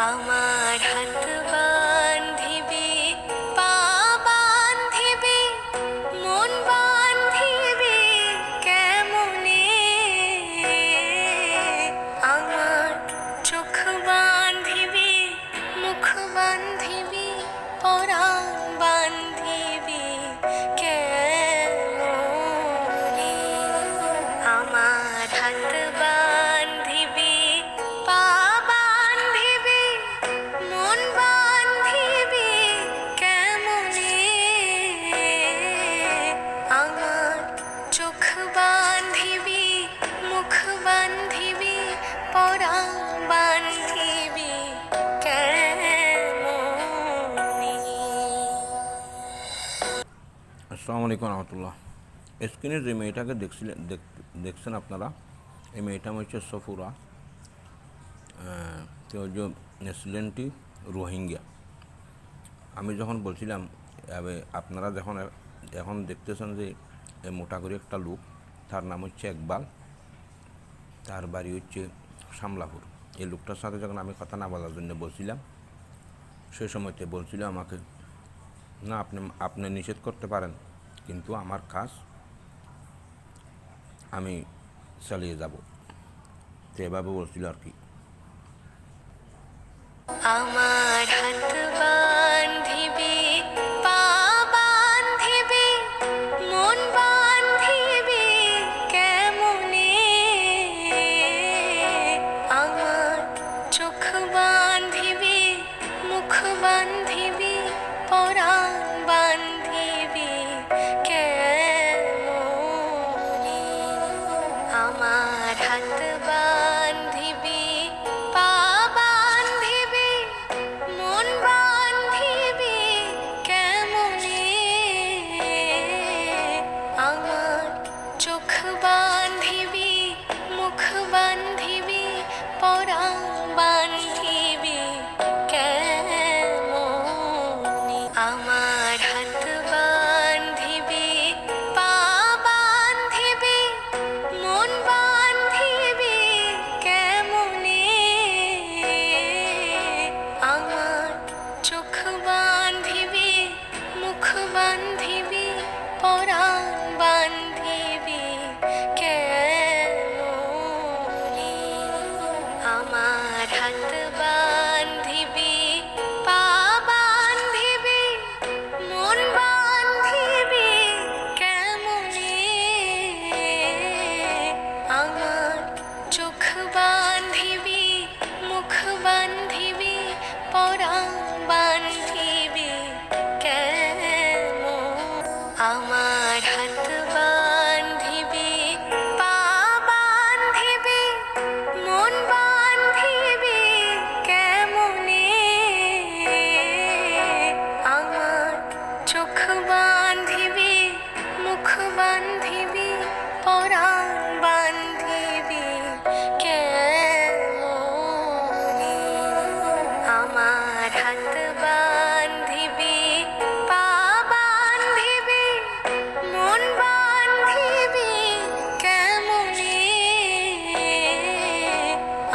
আমার হাত বান্ধিবি, পা বান্ধিবি, মন বান্ধিবি কেমনে? আমার চোখ বান্ধিবি, মুখ বান্ধিবি, পরাণ বান্ধিবি কেমনে? আমার হাত বান্ধিবি, পা বান্ধিবি, মন বান্ধিবি কেমনে? আমার চোখ বান্ধিবি, মুখ বান্ধিবি, পরাণ বান্ধিবি কেমনে? আসসালামু আলাইকুম রহমতুল্লাহ। স্ক্রিনে যে মেয়েটাকে দেখছেন আপনারা, এই মেয়েটা হচ্ছে সফুরা, কেউ যে নেসলেন্টি রোহিঙ্গা। আমি যখন বলছিলাম, আপনারা এখন দেখতেছেন যে মোটা করে একটা লোক, তার নাম হচ্ছে একবাল, তার বাড়ি হচ্ছে সামলাপুর। এই লোকটার সাথে যখন আমি কথা না বলার জন্য বলছিলাম, সে সময়তে বলছিল আমাকে, না আপনি নিষেধ করতে পারেন, কিন্তু আমার কাজ আমি চালিয়ে যাব। তো এভাবে বলছিল আর কি। আমার হাত বান্ধিবি, পা বান্ধিবি, মন বান্ধিবি কেমনে? আমার চোখ বান্ধিবি, মুখ বান্ধিবি, পরাণ বান্ধিবি কেমনে? আমার হাত বান্ধিবি, পা বান্ধিবি, মন বান্ধিবি কেমনে? আমার চোখ বান্ধিবি, মুখ বান্ধিবি, পরাণ বান্ধিবি কেমনে? আমার হাত বান্ধিবি, পা বান্ধিবি, মন বান্ধিবি কেমনে? আমার চোখ বান্ধিবি, মুখ বান্ধিবি, পরাণ বান্ধিবি কেমনে? আমার হাত বান্ধিবি, পা বান্ধিবি, মন বান্ধিবি কেমনে? আমার চোখ বান্ধিবি, মুখ বান্ধিবি, পরাণ বান্ধিবি কেমনে? আমার হাত বান্ধিবি, পা বান্ধিবি, মন বান্ধিবি কেমনে? আমার চোখ বান্ধিবি, মুখ বান্ধিবি, পরাণ বান্ধিবি কেমনে? আমার হাত